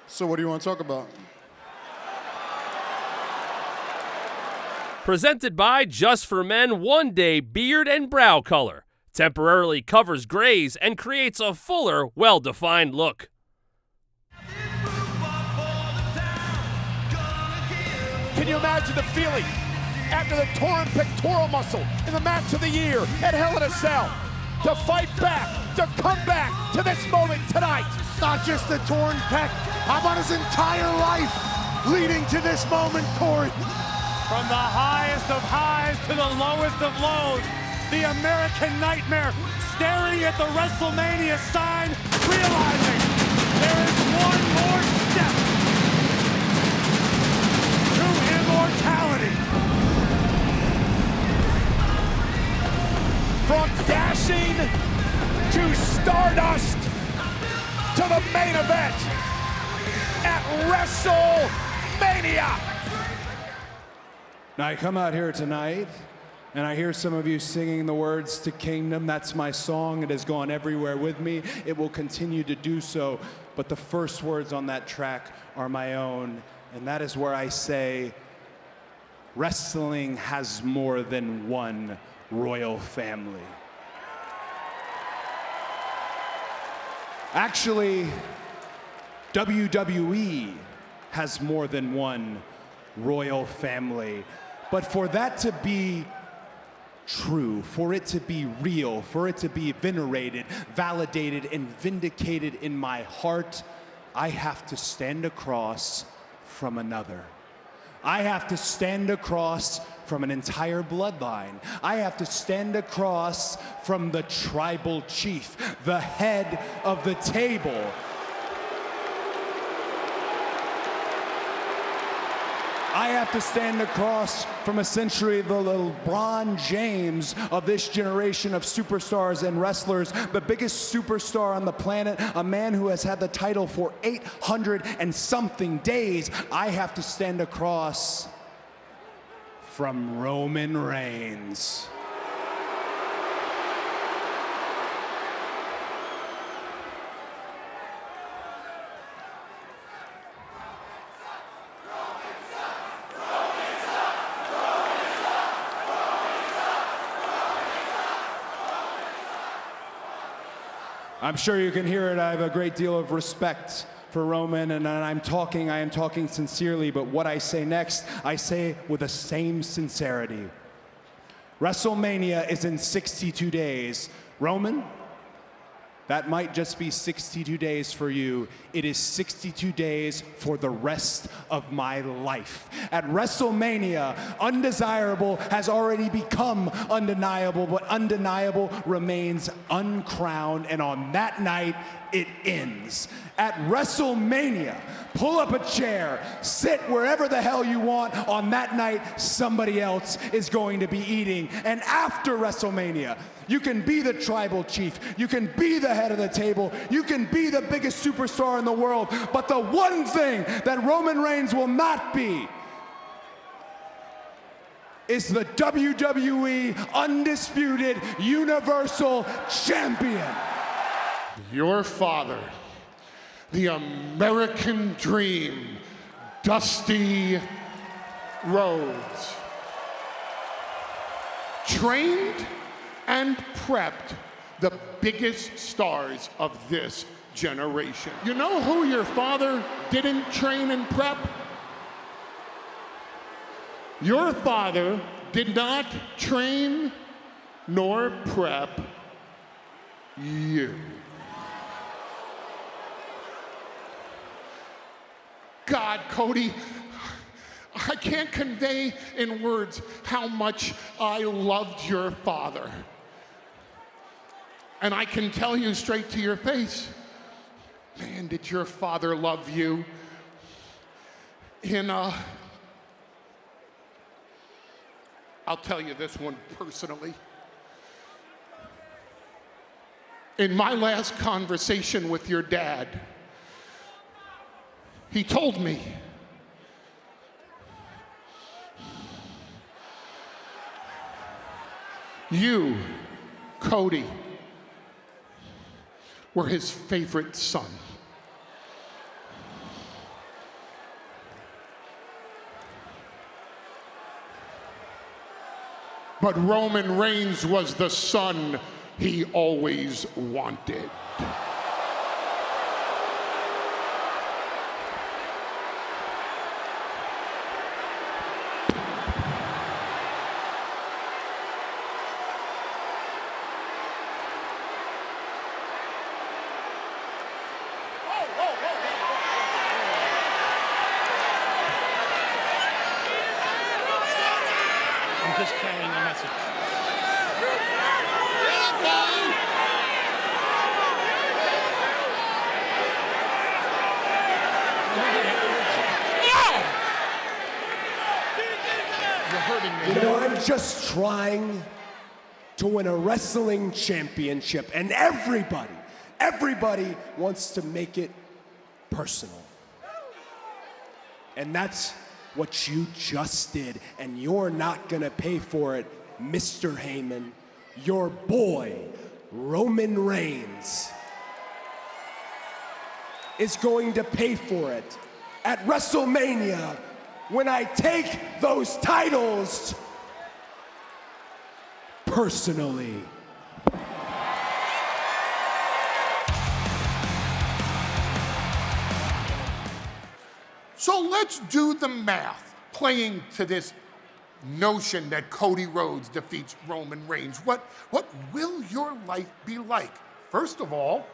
So what do you want to talk about? Presented by Just for Men One Day Beard and Brow Color. Temporarily covers grays and creates a fuller, well-defined look. Can you imagine the feeling after the torn pectoral muscle in the match of the year at Hell in a Cell? To fight back, to come back to this moment tonight. Not just the torn pec, how about his entire life leading to this moment, Corey? From the highest of highs to the lowest of lows, the American Nightmare staring at the WrestleMania sign, realizing there is one more step to immortality. From dashing to Stardust to the main event at WrestleMania. Now I come out here tonight and I hear some of you singing the words to Kingdom. That's my song. It has gone everywhere with me. It will continue to do so. But the first words on that track are my own. And that is where I say, wrestling has more than one royal family. Actually, WWE has more than one royal family. But for that to be true, for it to be real, for it to be venerated, validated, and vindicated in my heart, I have to stand across from another. I have to stand across from an entire bloodline. I have to stand across from the tribal chief, the head of the table. I have to stand across from essentially the LeBron James of this generation of superstars and wrestlers, the biggest superstar on the planet, a man who has had the title for 800 and something days. I have to stand across from Roman Reigns. I'm sure you can hear it. I have a great deal of respect for Roman, and I am talking sincerely, but what I say next, I say with the same sincerity. WrestleMania is in 62 days. Roman, that might just be 62 days for you. It is 62 days for the rest of my life. At WrestleMania, undesirable has already become undeniable, but undeniable remains uncrowned, and on that night, it ends. At WrestleMania, pull up a chair, sit wherever the hell you want. On that night, somebody else is going to be eating. And after WrestleMania, you can be the tribal chief, you can be the head of the table, you can be the biggest superstar in the world, but the one thing that Roman Reigns will not be is the WWE Undisputed Universal Champion. Your father, the American Dream, Dusty Rhodes, trained and prepped the biggest stars of this generation. You know who your father didn't train and prep? Your father did not train nor prep you. God, Cody, I can't convey in words how much I loved your father. And I can tell you straight to your face, man, did your father love you. I'll tell you this one personally. In my last conversation with your dad, he told me, you, Cody, were his favorite son. but Roman Reigns was the son he always wanted. I'm just carrying a message. You're hurting me. You know, I'm just trying to win a wrestling championship, and everybody wants to make it personal. And that's what you just did, and you're not gonna pay for it, Mr. Heyman. Your boy, Roman Reigns, is going to pay for it at WrestleMania when I take those titles personally. So let's do the math, playing to this notion that Cody Rhodes defeats Roman Reigns. What will your life be like? First of all,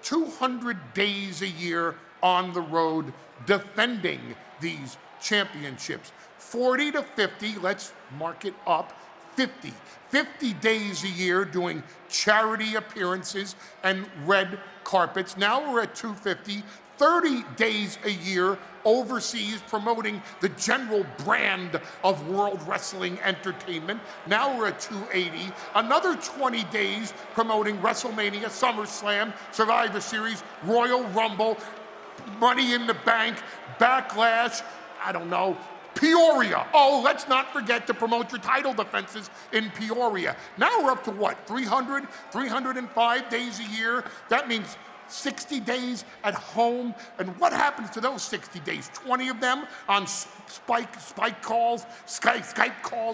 200 days a year on the road defending these championships. 40 to 50, let's mark it up, 50. 50 days a year doing charity appearances and red carpets. Now we're at 250. 30 days a year overseas promoting the general brand of World Wrestling Entertainment. Now we're at 280. Another 20 days promoting WrestleMania, SummerSlam, Survivor Series, Royal Rumble, Money in the Bank, Backlash, I don't know, Peoria. Oh, let's not forget to promote your title defenses in Peoria. Now we're up to what, 300, 305 days a year? That means 60 days at home. And what happens to those 60 days? 20 of them on Skype calls,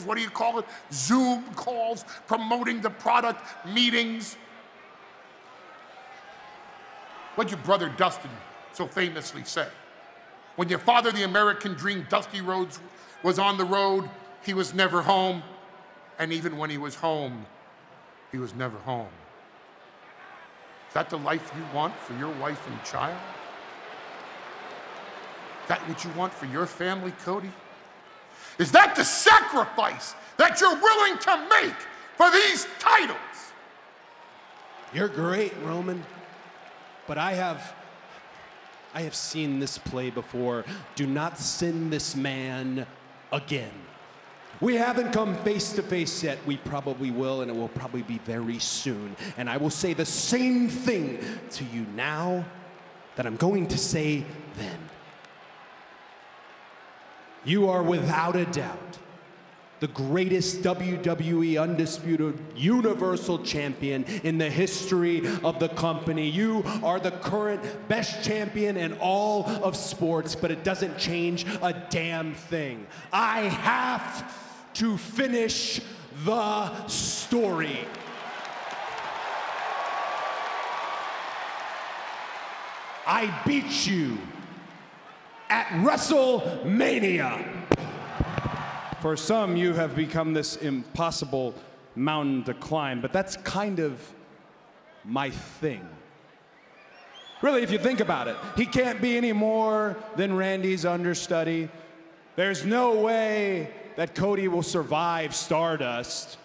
what do you call it? Zoom calls, promoting the product, meetings. What'd your brother Dustin so famously say? When your father, the American Dream, Dusty Rhodes, was on the road, he was never home. And even when he was home, he was never home. Is that the life you want for your wife and child? Is that what you want for your family, Cody? Is that the sacrifice that you're willing to make for these titles? You're great, Roman, but I have seen this play before. Do not send this man again. We haven't come face to face yet. We probably will, and it will probably be very soon. And I will say the same thing to you now that I'm going to say then. You are without a doubt the greatest WWE Undisputed Universal Champion in the history of the company. You are the current best champion in all of sports, but it doesn't change a damn thing. I have to finish the story. I beat you at WrestleMania. For some, you have become this impossible mountain to climb, but that's kind of my thing. Really, if you think about it, he can't be any more than Randy's understudy. There's no way that Cody will survive Stardust.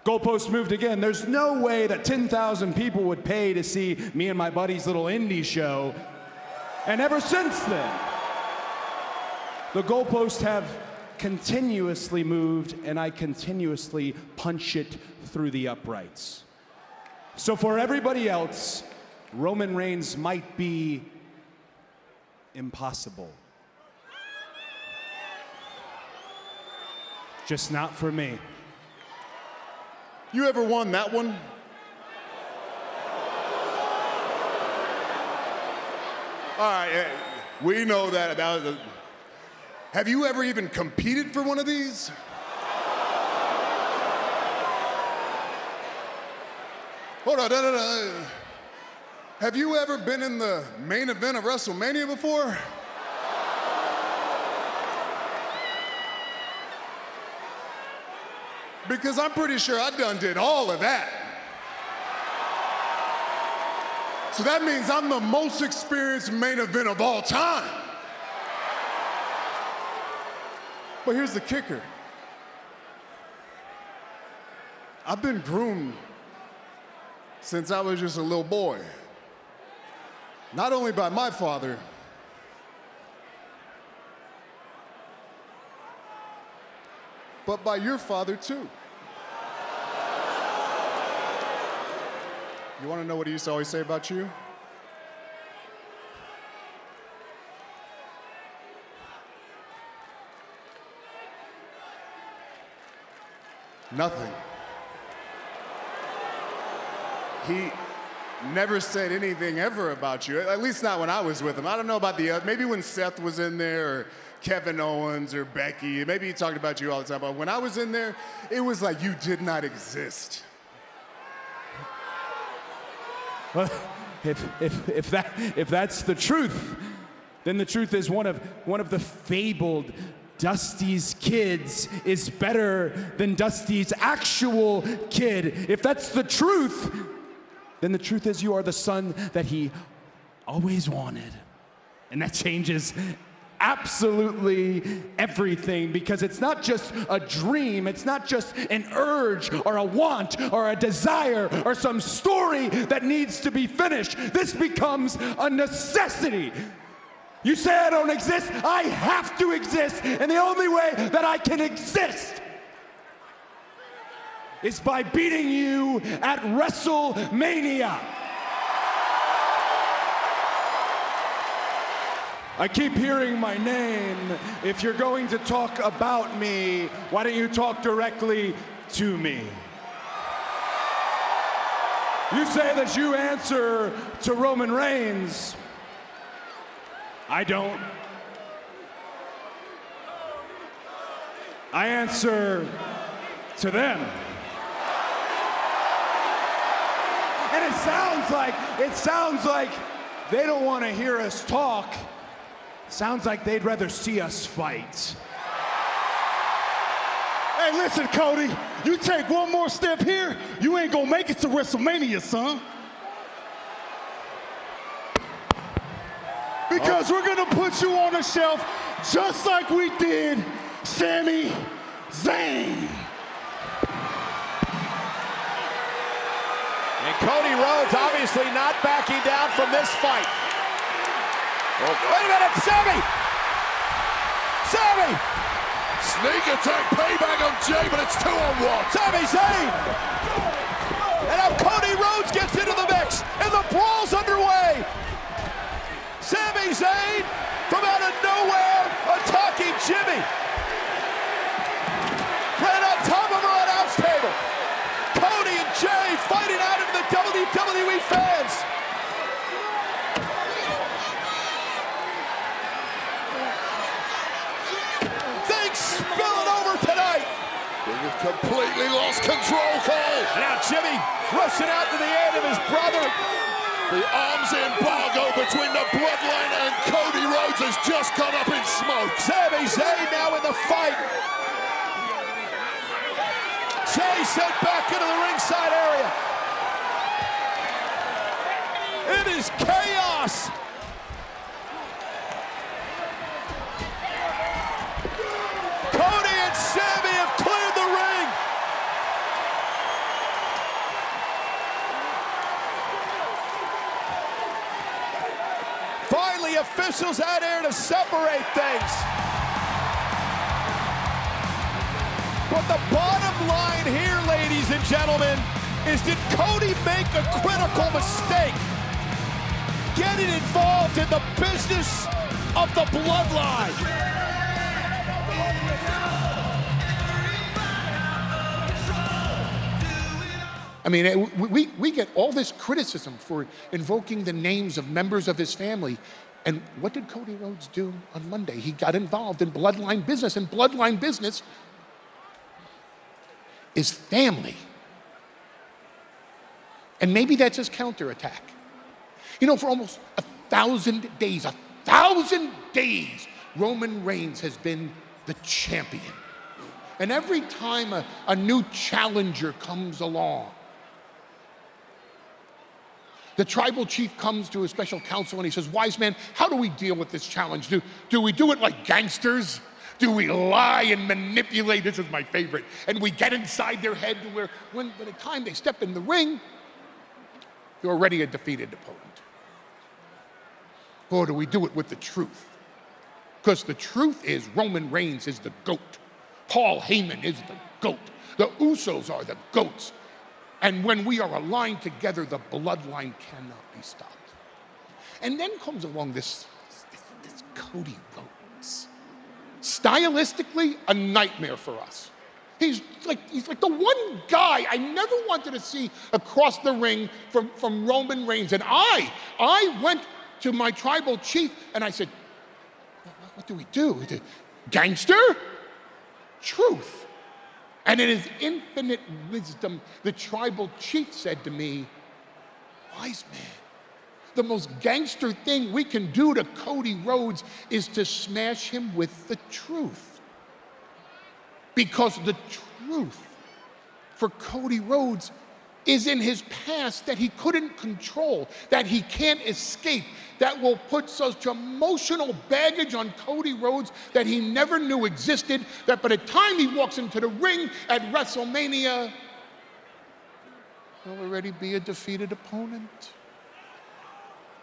Goalpost moved again. There's no way that 10,000 people would pay to see me and my buddy's little indie show. And ever since then, the goalposts have continuously moved, and I continuously punch it through the uprights. So for everybody else, Roman Reigns might be impossible. Just not for me. You ever won that one? All right, we know that. Have you ever even competed for one of these? Hold on, no. Have you ever been in the main event of WrestleMania before? Because I'm pretty sure I done did all of that. So that means I'm the most experienced main event of all time. But here's the kicker. I've been groomed since I was just a little boy. Not only by my father, but by your father too. You wanna know what he used to always say about you? Nothing. He never said anything ever about you, at least not when I was with him. I don't know about the other, maybe when Seth was in there, or Kevin Owens, or Becky, maybe he talked about you all the time, but when I was in there, it was like you did not exist. Well, if that's the truth, then the truth is one of the fabled Dusty's kids is better than Dusty's actual kid. If that's the truth, then the truth is you are the son that he always wanted. And that changes absolutely everything, because it's not just a dream, it's not just an urge or a want or a desire or some story that needs to be finished. This becomes a necessity. You say I don't exist, I have to exist, and the only way that I can exist is by beating you at WrestleMania. I keep hearing my name. If you're going to talk about me, why don't you talk directly to me? You say that you answer to Roman Reigns. I don't. I answer to them. And it sounds like they don't want to hear us talk. Sounds like they'd rather see us fight. Hey, listen, Cody, you take one more step here, you ain't gonna make it to WrestleMania, son. Because we're gonna put you on the shelf just like we did Sami Zayn. And Cody Rhodes obviously not backing down from this fight. Oh, wait a minute, Sami! Sneak attack, payback on Jay, but it's 2-on-1. Sami Zayn! And now Cody Rhodes gets into the mix, and the brawl's underway. Sami Zayn from out of nowhere attacking Jimmy. Right on top of her announce table. Cody and Jay fighting out into the WWE fans. Things spilling over tonight. They've completely lost control, Cole. And now Jimmy rushing out to the aid of his brother. The arms embargo between the Bloodline and Cody Rhodes has just gone up in smoke. Sami Zayn now in the fight. Jay sent back into the ringside area. It is chaos. Cody and Sami have cleared the ring. Finally, officials out here to separate things. But the bottom line here, ladies and gentlemen, is did Cody make a critical mistake getting involved in the business of the Bloodline? I mean, we get all this criticism for invoking the names of members of his family. And what did Cody Rhodes do on Monday? He got involved in Bloodline business, and Bloodline business is family. And maybe that's his counterattack. You know, for almost 1,000 days, 1,000 days, Roman Reigns has been the champion. And every time a new challenger comes along, the tribal chief comes to his special counsel and he says, wise man, how do we deal with this challenge? Do we do it like gangsters? Do we lie and manipulate? This is my favorite. And we get inside their head to where when by the time they step in the ring, they're already a defeated opponent. Or do we do it with the truth? Because the truth is Roman Reigns is the GOAT. Paul Heyman is the GOAT. The Usos are the GOATs. And when we are aligned together, the bloodline cannot be stopped. And then comes along this Cody Rhodes. Stylistically, a nightmare for us. He's like the one guy I never wanted to see across the ring from Roman Reigns. And I went to my tribal chief and I said, what do we do? Gangster? Truth. And in his infinite wisdom, the tribal chief said to me, wise man, the most gangster thing we can do to Cody Rhodes is to smash him with the truth. Because the truth for Cody Rhodes is in his past that he couldn't control, that he can't escape, that will put such emotional baggage on Cody Rhodes that he never knew existed, that by the time he walks into the ring at WrestleMania, he'll already be a defeated opponent.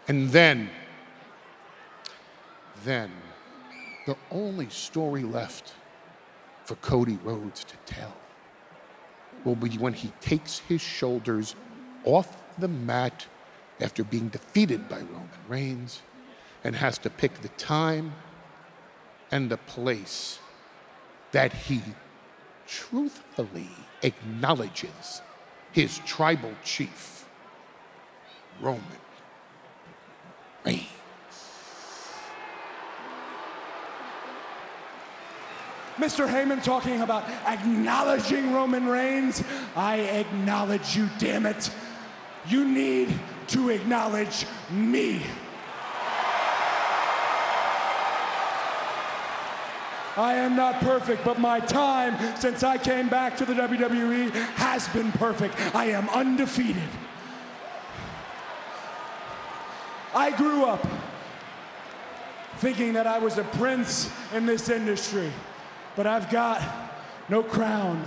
And then, the only story left for Cody Rhodes to tell will be when he takes his shoulders off the mat after being defeated by Roman Reigns and has to pick the time and the place that he truthfully acknowledges his tribal chief, Roman Reigns. Mr. Heyman talking about acknowledging Roman Reigns. I acknowledge you, damn it. You need to acknowledge me. I am not perfect, but my time since I came back to the WWE has been perfect. I am undefeated. I grew up thinking that I was a prince in this industry. But I've got no crown,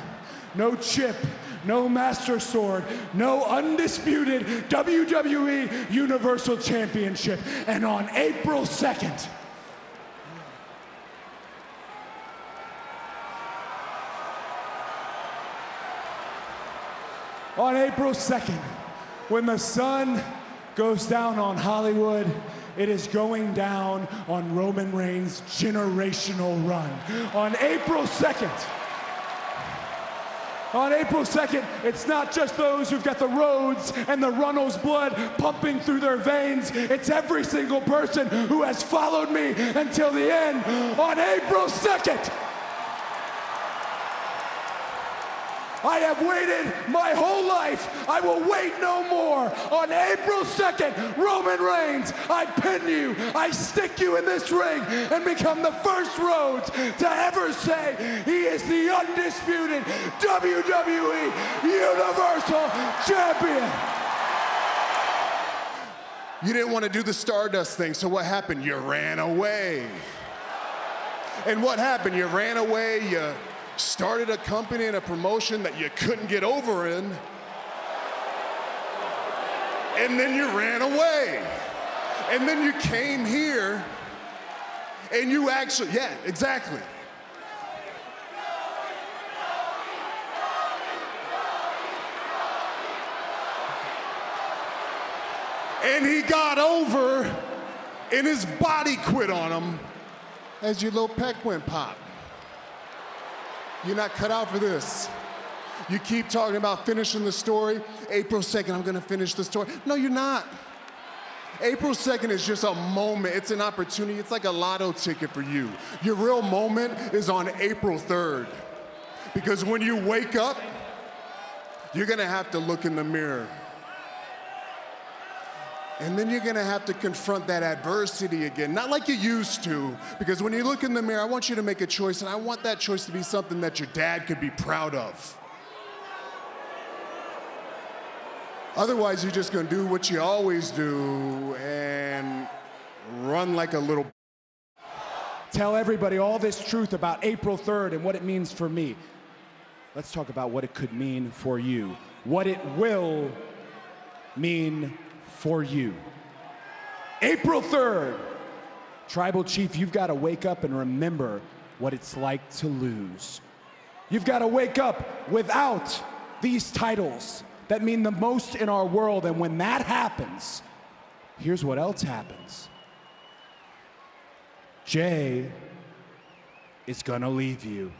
no chip, no master sword, no undisputed WWE Universal Championship. And on April 2nd, when the sun goes down on Hollywood, it is going down on Roman Reigns' generational run. On April 2nd, it's not just those who've got the Rhodes and the Runnels blood pumping through their veins. It's every single person who has followed me until the end. On April 2nd, I have waited my whole life. I will wait no more. On April 2nd, Roman Reigns, I pin you, I stick you in this ring and become the first Rhodes to ever say he is the undisputed WWE Universal Champion. You didn't want to do the Stardust thing, so what happened? You ran away. And what happened? You ran away, you started a company and a promotion that you couldn't get over in, and then you ran away. And then you came here, and you actually, yeah, exactly. And he got over, and his body quit on him as your little peck went pop. You're not cut out for this. You keep talking about finishing the story. April 2nd, I'm gonna finish the story. No, you're not. April 2nd is just a moment. It's an opportunity. It's like a lotto ticket for you. Your real moment is on April 3rd. Because when you wake up, you're gonna have to look in the mirror And then you're gonna have to confront that adversity again, not like you used to, because when you look in the mirror, I want you to make a choice, and I want that choice to be something that your dad could be proud of. Otherwise, you're just gonna do what you always do and run like a little. Tell everybody all this truth about April 3rd and what it means for me. Let's talk about what it could mean for you. What it will mean for you. April 3rd, Tribal Chief, you've got to wake up and remember what it's like to lose. You've got to wake up without these titles that mean the most in our world. And when that happens, here's what else happens. Jay is gonna leave you.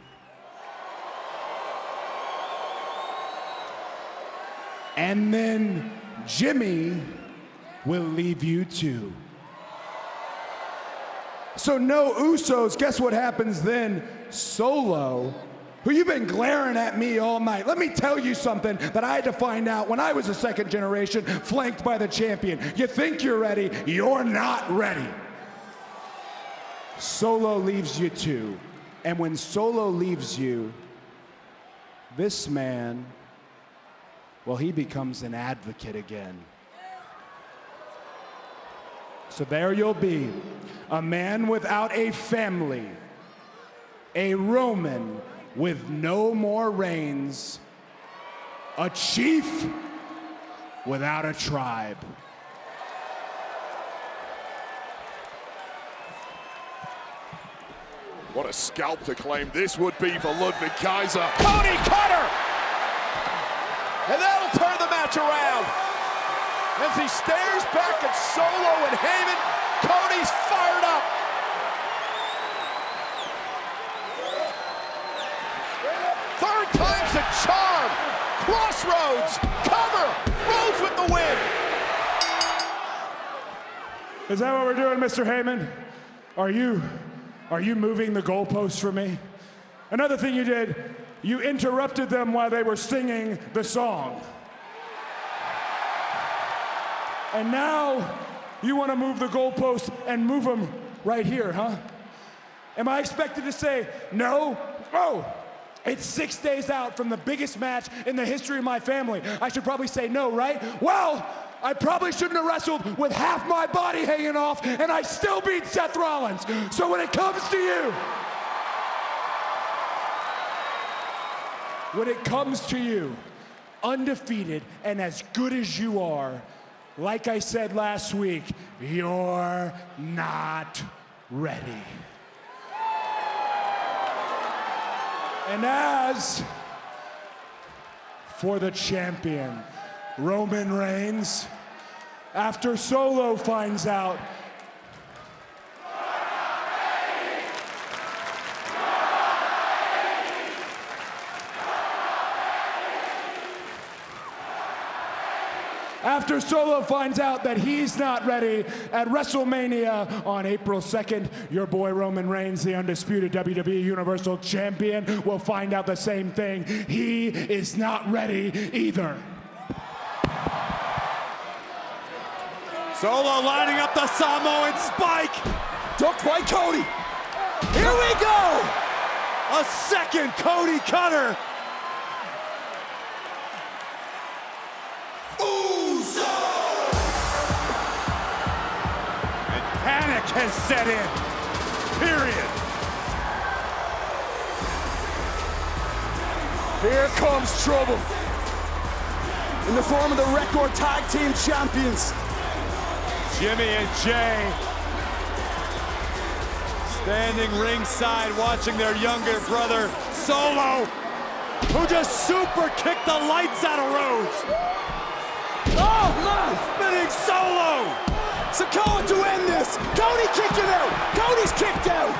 And then Jimmy will leave you too. So no Usos, guess what happens then? Solo, who you've been glaring at me all night. Let me tell you something that I had to find out when I was a second generation, flanked by the champion. You think you're ready, you're not ready. Solo leaves you too. And when Solo leaves you, this man, well, he becomes an advocate again. So there you'll be, a man without a family, a Roman with no more reigns, a chief without a tribe. What a scalp to claim this would be for Ludwig Kaiser. Cody Cutter! And that'll turn the match around. As he stares back at Solo and Heyman, Cody's fired up. Third time's a charm. Crossroads, cover, Rhodes with the win. Is that what we're doing, Mr. Heyman? Are you moving the goalposts for me? Another thing you did, you interrupted them while they were singing the song. And now you want to move the goalposts and move them right here, huh? Am I expected to say no? Oh, it's 6 days out from the biggest match in the history of my family. I should probably say no, right? Well, I probably shouldn't have wrestled with half my body hanging off, and I still beat Seth Rollins. So when it comes to you, undefeated and as good as you are, like I said last week, you're not ready. And as for the champion, Roman Reigns, after Solo finds out that he's not ready at WrestleMania on April 2nd, your boy Roman Reigns, the undisputed WWE Universal Champion, will find out the same thing. He is not ready either. Solo lining up the Samoan spike. Ducked by Cody. Here we go. A second Cody Cutter. And panic has set in. Period. Here comes trouble. In the form of the Record Tag Team Champions. Jimmy and Jay standing ringside watching their younger brother Solo, who just super kicked the lights out of Rhodes. Oh man! Spinning Solo! Sikoa to end this! Cody kicking out! Cody's kicked out!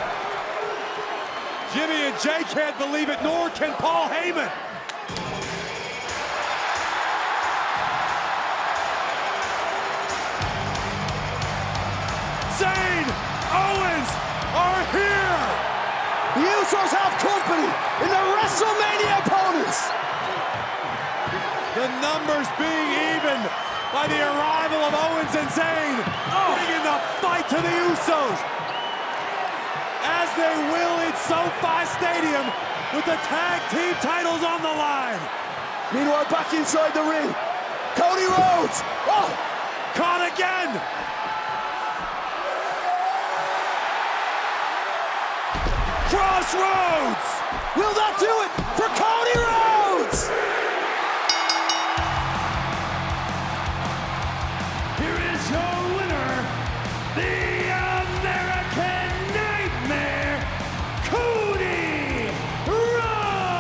Jimmy and Jay can't believe it, nor can Paul Heyman. Zayn, Owens are here! The Usos have company in the WrestleMania opponents! The numbers being even, by the arrival of Owens and Zayn, bringing the fight to the Usos, as they will in SoFi Stadium with the tag team titles on the line. Meanwhile, back inside the ring, Cody Rhodes. Oh! Caught again. Crossroads. Will that do it for Cody Rhodes? Here is your winner, the American Nightmare, Cody Rhodes.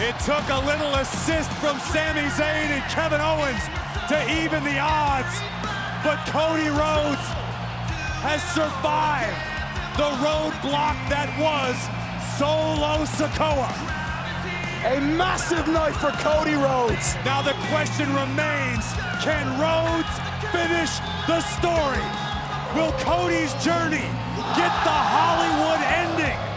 It took a little assist from Sami Zayn and Kevin Owens to even the odds, but Cody Rhodes has survived the roadblock that was Solo Sikoa. A massive night for Cody Rhodes. Now the question remains, can Rhodes finish the story? Will Cody's journey get the Hollywood ending?